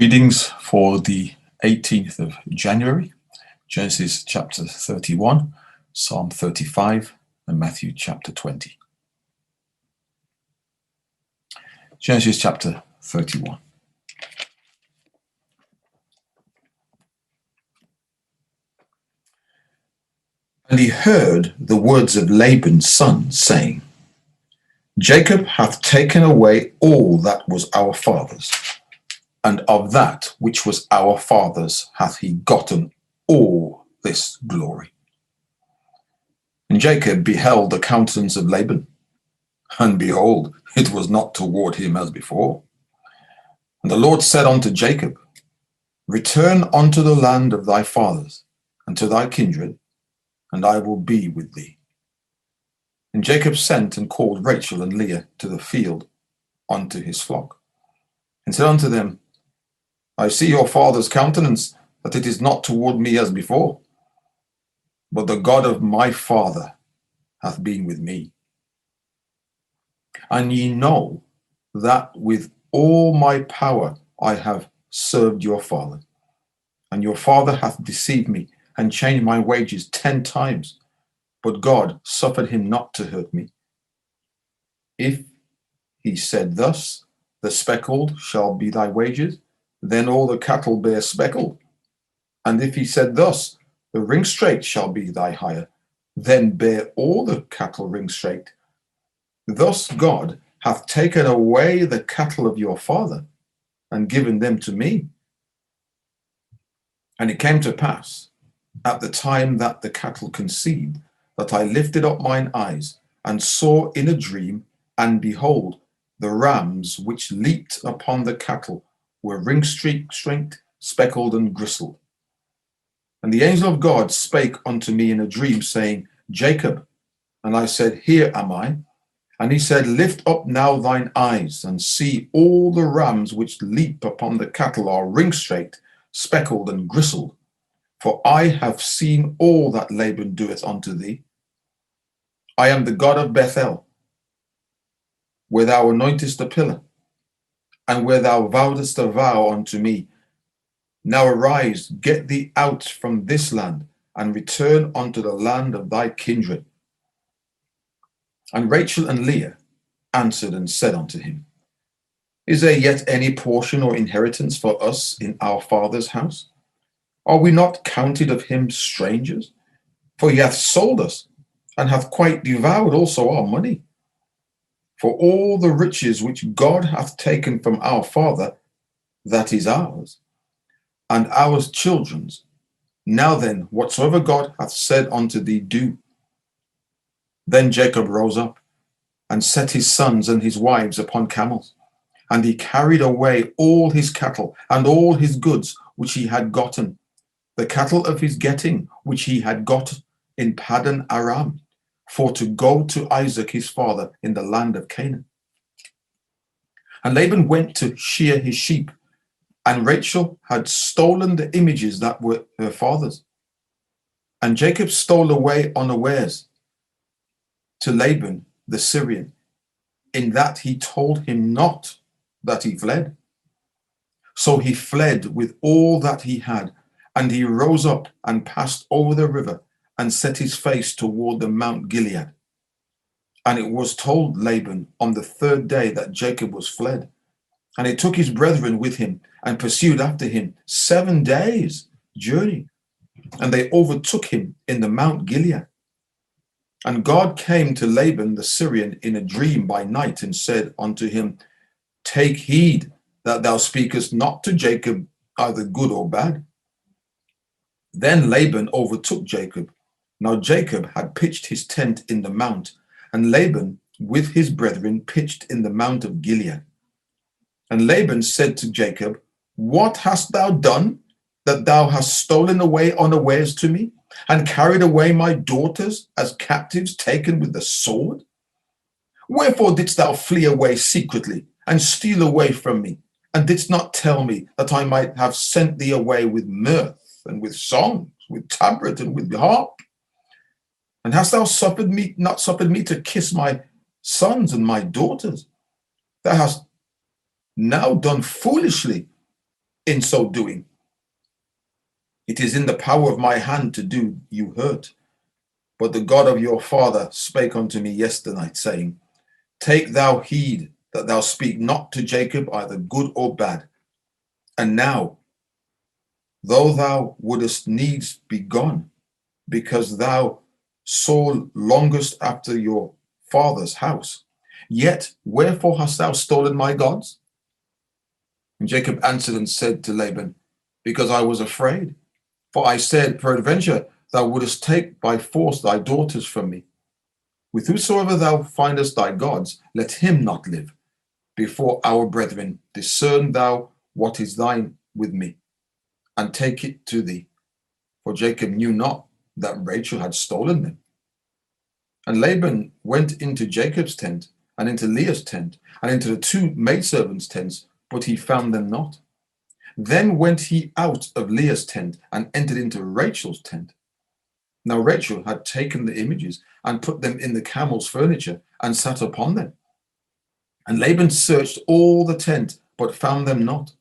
Readings for the 18th of January, Genesis chapter 31, Psalm 35, and Matthew chapter 20. Genesis chapter 31. And he heard the words of Laban's son, saying, Jacob hath taken away all that was our father's, and of that which was our father's hath he gotten all this glory. And Jacob beheld the countenance of Laban, and behold, it was not toward him as before. And the Lord said unto Jacob, Return unto the land of thy fathers, and to thy kindred, and I will be with thee. And Jacob sent and called Rachel and Leah to the field unto his flock, and said unto them, I see your father's countenance, that it is not toward me as before, but the God of my father hath been with me. And ye know that with all my power I have served your father, and your father hath deceived me, and changed my wages 10 times, but God suffered him not to hurt me. If he said thus, the speckled shall be thy wages, then all the cattle bear speckled. And if he said thus, the ringstraight shall be thy hire, then bear all the cattle ringstraight. Thus God hath taken away the cattle of your father, and given them to me. And it came to pass, at the time that the cattle conceived, that I lifted up mine eyes, and saw in a dream, and behold, the rams which leaped upon the cattle were ring-streaked, speckled, and gristled. And the angel of God spake unto me in a dream, saying, Jacob. And I said, Here am I. And he said, Lift up now thine eyes, and see all the rams which leap upon the cattle are ring-straight, speckled, and gristled. For I have seen all that Laban doeth unto thee. I am the God of Bethel, where thou anointest a pillar, and where thou vowedest a vow unto me. Now arise, get thee out from this land, and return unto the land of thy kindred. And Rachel and Leah answered and said unto him, Is there yet any portion or inheritance for us in our father's house? Are we not counted of him strangers? For he hath sold us, and hath quite devoured also our money. For all the riches which God hath taken from our father, that is ours, and our children's. Now then, whatsoever God hath said unto thee, do. Then Jacob rose up, and set his sons and his wives upon camels, and he carried away all his cattle, and all his goods which he had gotten, the cattle of his getting which he had got in Paddan Aram, for to go to Isaac his father in the land of Canaan. And Laban went to shear his sheep, and Rachel had stolen the images that were her father's. And Jacob stole away unawares to Laban the Syrian, in that he told him not that he fled. So he fled with all that he had, and he rose up and passed over the river, and set his face toward the Mount Gilead. And it was told Laban on the 3rd day that Jacob was fled. And he took his brethren with him, and pursued after him 7 days' journey. And they overtook him in the Mount Gilead. And God came to Laban the Syrian in a dream by night, and said unto him, Take heed that thou speakest not to Jacob either good or bad. Then Laban overtook Jacob. Now Jacob had pitched his tent in the mount, and Laban with his brethren pitched in the mount of Gilead. And Laban said to Jacob, What hast thou done, that thou hast stolen away unawares to me, and carried away my daughters as captives taken with the sword? Wherefore didst thou flee away secretly, and steal away from me, and didst not tell me, that I might have sent thee away with mirth, and with songs, with tabret, and with harp? And hast thou not suffered me to kiss my sons and my daughters? Thou hast now done foolishly, in so doing. It is in the power of my hand to do you hurt. But the God of your father spake unto me yesternight, saying, Take thou heed that thou speak not to Jacob either good or bad. And now, though thou wouldest needs be gone, because thou so longest after your father's house, yet wherefore hast thou stolen my gods? And Jacob answered and said to Laban, Because I was afraid. For I said, Peradventure thou wouldest take by force thy daughters from me. With whosoever thou findest thy gods, let him not live. Before our brethren, discern thou what is thine with me, and take it to thee. For Jacob knew not that Rachel had stolen them. And Laban went into Jacob's tent, and into Leah's tent, and into the two maidservants' tents, but he found them not. Then went he out of Leah's tent, and entered into Rachel's tent. Now Rachel had taken the images, and put them in the camel's furniture, and sat upon them. And Laban searched all the tent, but found them not.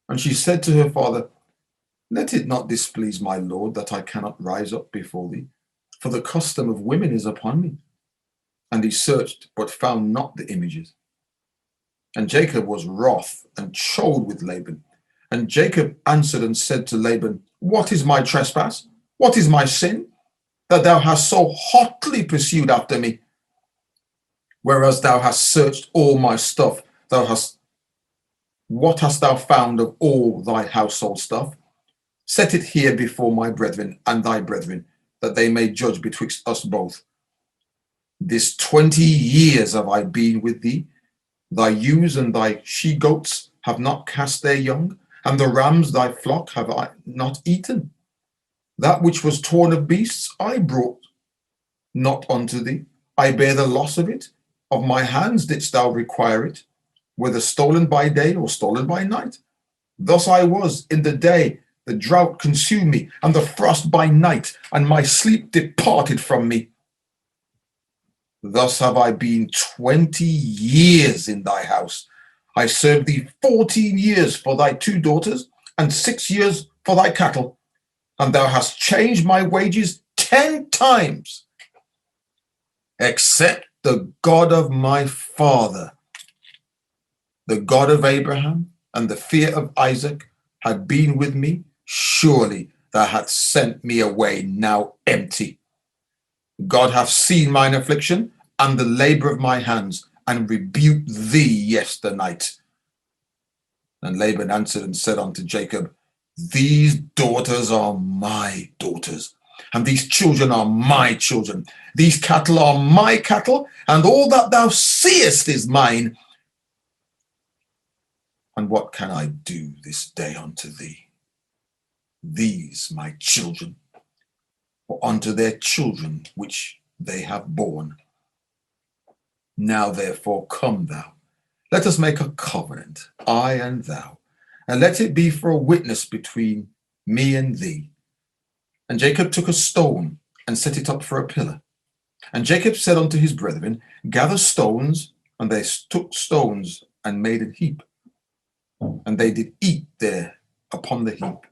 And she said to her father, Let it not displease my lord that I cannot rise up before thee, for the custom of women is upon me. And he searched, but found not the images. And Jacob was wroth, and chode with Laban. And Jacob answered and said to Laban, What is my trespass? What is my sin, that thou hast so hotly pursued after me? Whereas thou hast searched all my stuff, what hast thou found of all thy household stuff? Set it here before my brethren and thy brethren, that they may judge betwixt us both. This 20 years have I been with thee. Thy ewes and thy she-goats have not cast their young, and the rams thy flock have I not eaten. That which was torn of beasts I brought not unto thee. I bear the loss of it. Of my hands didst thou require it, whether stolen by day or stolen by night. Thus I was in the day, the drought consumed me, and the frost by night, and my sleep departed from me. Thus have I been 20 years in thy house. I served thee 14 years for thy 2 daughters, and 6 years for thy cattle, and thou hast changed my wages 10 times, except the God of my father, the God of Abraham, and the fear of Isaac had been with me. Surely thou hast sent me away now empty. God hath seen mine affliction and the labor of my hands, and rebuked thee yesternight. And Laban answered and said unto Jacob, These daughters are my daughters, and these children are my children. These cattle are my cattle, and all that thou seest is mine. And what can I do this day unto thee? These my children, or unto their children which they have borne. Now therefore come thou, let us make a covenant, I and thou, and let it be for a witness between me and thee. And Jacob took a stone and set it up for a pillar. And Jacob said unto his brethren, Gather stones. And they took stones and made a heap. And they did eat there upon the heap.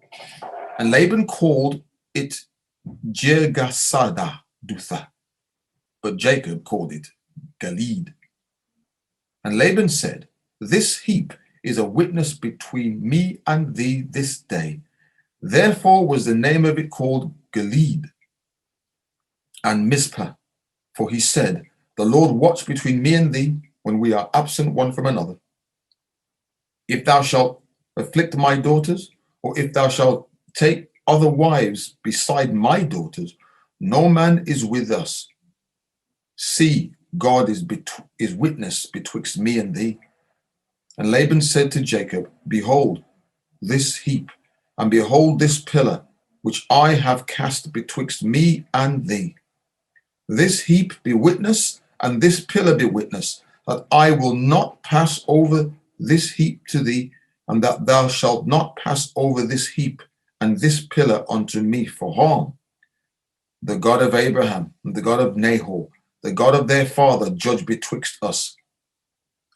And Laban called it Jirgasada Dutha, but Jacob called it Gilead. And Laban said, This heap is a witness between me and thee this day. Therefore was the name of it called Gilead. And Mizpah, for he said, The Lord watch between me and thee when we are absent one from another. If thou shalt afflict my daughters, or if thou shalt take other wives beside my daughters, no man is with us. See, God is witness betwixt me and thee. And Laban said to Jacob, Behold this heap, and behold this pillar, which I have cast betwixt me and thee. This heap be witness, and this pillar be witness, that I will not pass over this heap to thee, and that thou shalt not pass over this heap and this pillar unto me for harm. The God of Abraham, and the God of Nahor, the God of their father, judge betwixt us.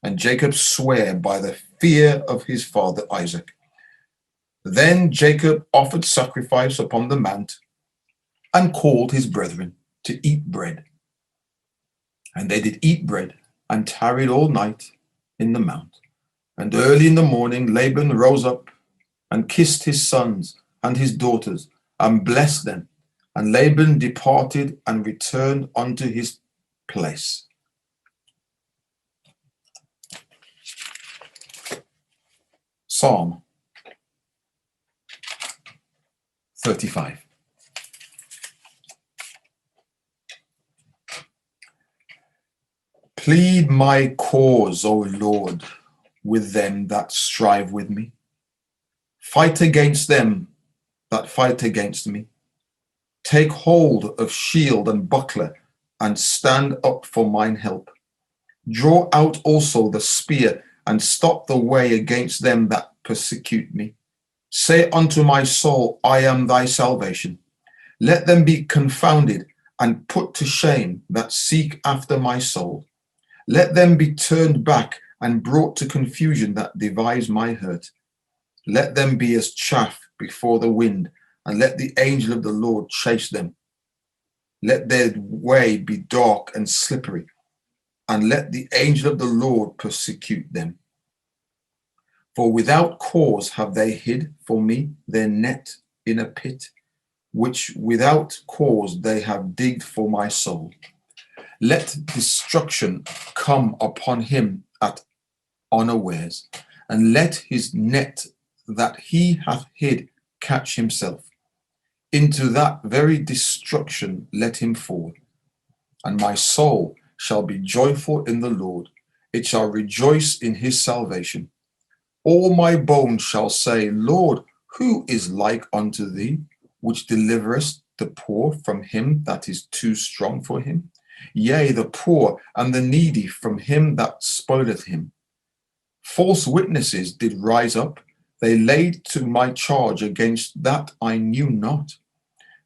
And Jacob sware by the fear of his father Isaac. Then Jacob offered sacrifice upon the mount and called his brethren to eat bread. And they did eat bread and tarried all night in the mount. And early in the morning Laban rose up and kissed his sons and his daughters and blessed them. And Laban departed and returned unto his place. Psalm 35. Plead my cause, O Lord, with them that strive with me. Fight against them that fight against me. Take hold of shield and buckler, and stand up for mine help. Draw out also the spear, and stop the way against them that persecute me. Say unto my soul, I am thy salvation. Let them be confounded and put to shame that seek after my soul. Let them be turned back and brought to confusion that devise my hurt. Let them be as chaff before the wind, and let the angel of the Lord chase them. Let their way be dark and slippery, and let the angel of the Lord persecute them. For without cause have they hid for me their net in a pit, which without cause they have digged for my soul. Let destruction come upon him at unawares, and let his net that he hath hid catch himself. Into that very destruction let him fall. And my soul shall be joyful in the Lord, it shall rejoice in his salvation. All my bones shall say, Lord, who is like unto thee, which deliverest the poor from him that is too strong for him? Yea, the poor and the needy from him that spoileth him. False witnesses did rise up, they laid to my charge against that I knew not.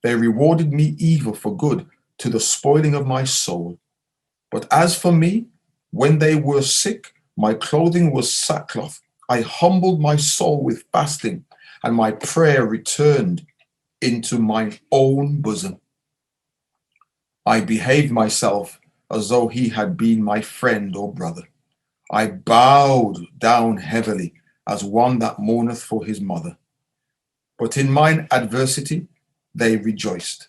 They rewarded me evil for good, to the spoiling of my soul. But as for me, when they were sick, my clothing was sackcloth. I humbled my soul with fasting, and my prayer returned into mine own bosom. I behaved myself as though he had been my friend or brother. I bowed down heavily as one that mourneth for his mother. But in mine adversity they rejoiced,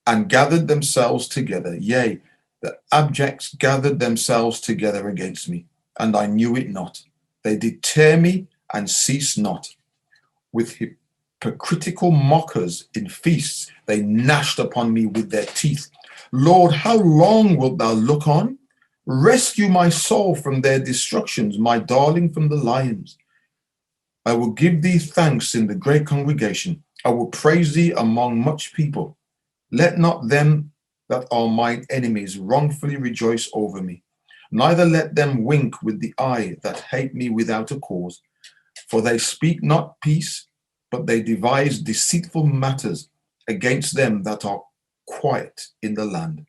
and gathered themselves together. Yea, the abjects gathered themselves together against me, and I knew it not. They did tear me and ceased not. With hypocritical mockers in feasts, they gnashed upon me with their teeth. Lord, how long wilt thou look on? Rescue my soul from their destructions, my darling from the lions. I will give thee thanks in the great congregation. I will praise thee among much people. Let not them that are mine enemies wrongfully rejoice over me. Neither let them wink with the eye that hate me without a cause. For they speak not peace, but they devise deceitful matters against them that are quiet in the land.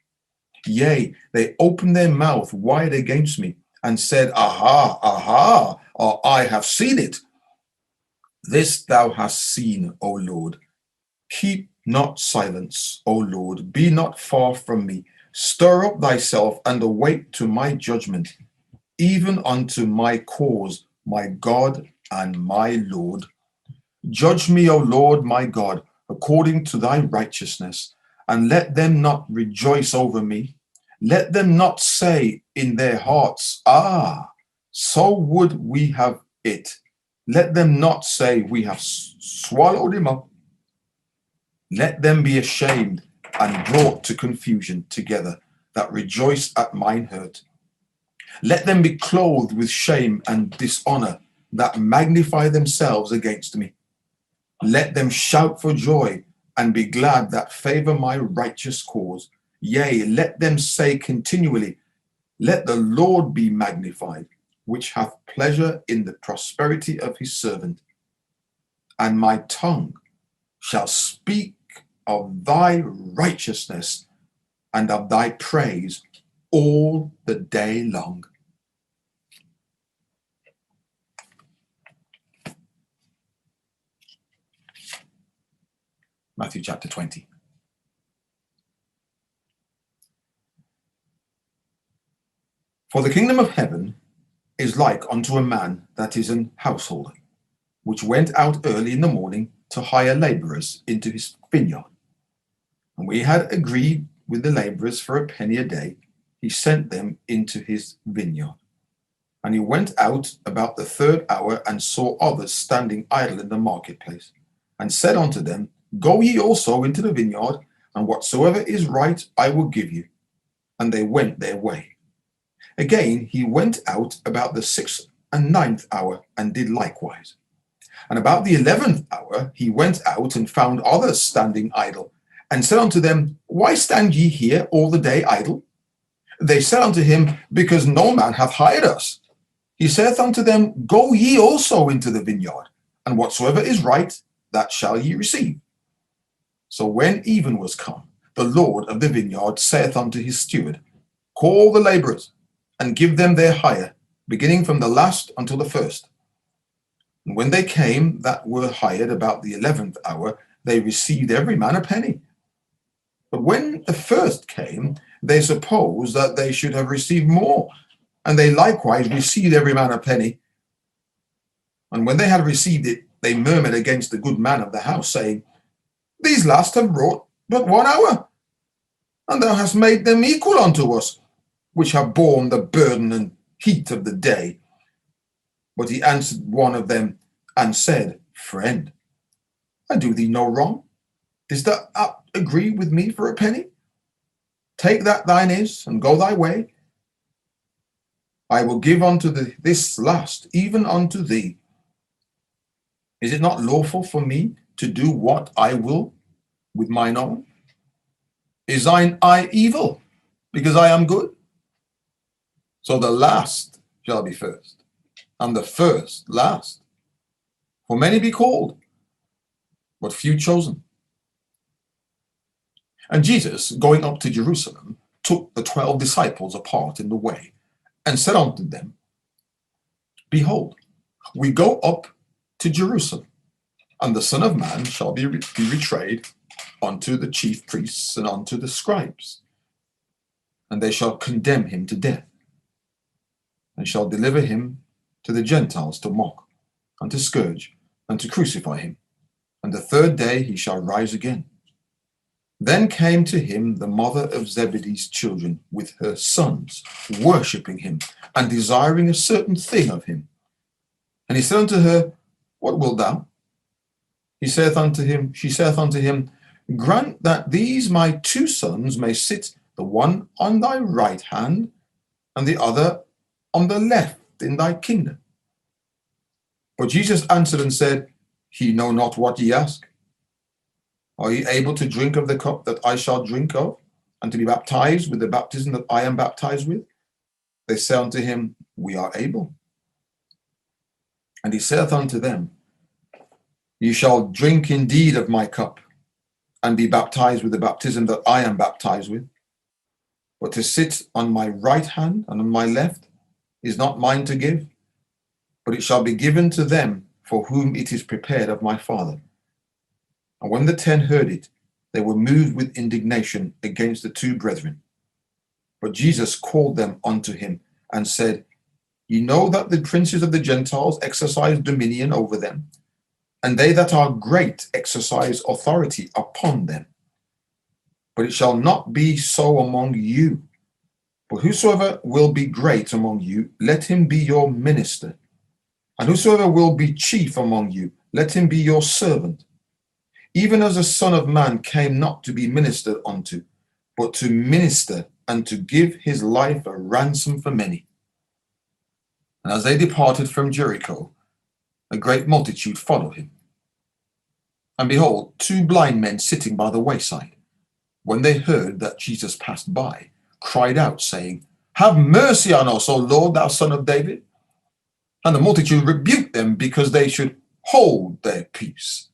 Yea, they opened their mouth wide against me, and said, Aha, aha, or I have seen it. This thou hast seen, O Lord. Keep not silence, O Lord. Be not far from me. Stir up thyself and awake to my judgment, even unto my cause, my God and my Lord. Judge me, O Lord, my God, according to thy righteousness, and let them not rejoice over me. Let them not say in their hearts, Ah, so would we have it. Let them not say, We have swallowed him up. Let them be ashamed and brought to confusion together that rejoice at mine hurt. Let them be clothed with shame and dishonor that magnify themselves against me. Let them shout for joy and be glad that favor my righteous cause. Yea, let them say continually, Let the Lord be magnified, which hath pleasure in the prosperity of his servant. And my tongue shall speak of thy righteousness and of thy praise all the day long. Matthew chapter 20. For the kingdom of heaven is like unto a man that is an householder, which went out early in the morning to hire labourers into his vineyard. And when he had agreed with the labourers for a penny a day, he sent them into his vineyard. And he went out about the third hour and saw others standing idle in the marketplace, and said unto them, Go ye also into the vineyard, and whatsoever is right I will give you. And they went their way. Again he went out about the 6th and 9th hour, and did likewise. And about the 11th hour he went out and found others standing idle, and said unto them, Why stand ye here all the day idle? They said unto him, Because no man hath hired us. He saith unto them, Go ye also into the vineyard, and whatsoever is right, that shall ye receive. So when even was come, the Lord of the vineyard saith unto his steward, Call the labourers, and give them their hire, beginning from the last until the first. And when they came that were hired about the 11th hour, they received every man a penny. But when the first came, they supposed that they should have received more, and they likewise received every man a penny. And when they had received it, they murmured against the good man of the house, saying, These last have wrought but 1 hour, and thou hast made them equal unto us, which have borne the burden and heat of the day. But he answered one of them and said, Friend, I do thee no wrong. Didst thou agree with me for a penny? Take that thine is, and go thy way. I will give unto this last, even unto thee. Is it not lawful for me to do what I will with mine own? Is thine eye evil, because I am good? So the last shall be first, and the first last. For many be called, but few chosen. And Jesus, going up to Jerusalem, took the 12 disciples apart in the way, and said unto them, Behold, we go up to Jerusalem, and the Son of Man shall be betrayed unto the chief priests and unto the scribes, and they shall condemn him to death, and shall deliver him to the Gentiles to mock, and to scourge, and to crucify him. And the third day he shall rise again. Then came to him the mother of Zebedee's children with her sons, worshipping him, and desiring a certain thing of him. And he said unto her, What wilt thou? She saith unto him, Grant that these my 2 sons may sit, the one on thy right hand, and the other on the left in thy kingdom. But Jesus answered and said, Ye know not what ye ask. Are ye able to drink of the cup that I shall drink of, and to be baptized with the baptism that I am baptized with? They say unto him, We are able. And he saith unto them, Ye shall drink indeed of my cup, and be baptized with the baptism that I am baptized with. But to sit on my right hand and on my left is not mine to give, but it shall be given to them for whom it is prepared of my Father. And when the 10 heard it, they were moved with indignation against the 2 brethren. But Jesus called them unto him and said, Ye know that the princes of the Gentiles exercise dominion over them, and they that are great exercise authority upon them. But it shall not be so among you. But whosoever will be great among you, let him be your minister. And whosoever will be chief among you, let him be your servant. Even as the Son of Man came not to be ministered unto, but to minister and to give his life a ransom for many. And as they departed from Jericho, a great multitude followed him. And behold, 2 blind men sitting by the wayside, when they heard that Jesus passed by, cried out, saying, Have mercy on us, O Lord, thou Son of David. And the multitude rebuked them because they should hold their peace.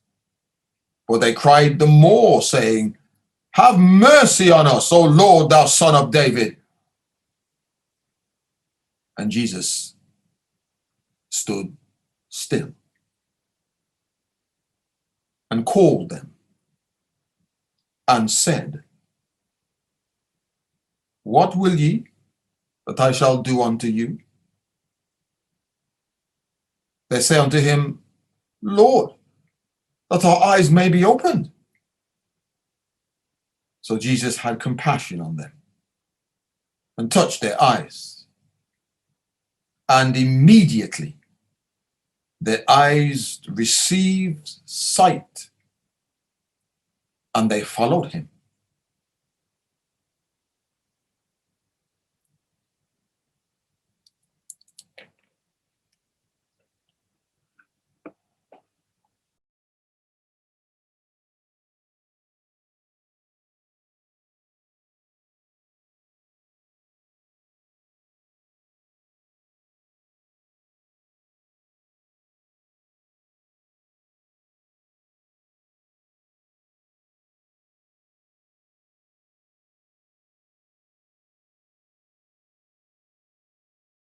For they cried the more, saying, Have mercy on us, O Lord, thou Son of David. And Jesus stood still and called them and said, What will ye that I shall do unto you? They say unto him, Lord, that our eyes may be opened. So Jesus had compassion on them and touched their eyes. And immediately their eyes received sight, and they followed him.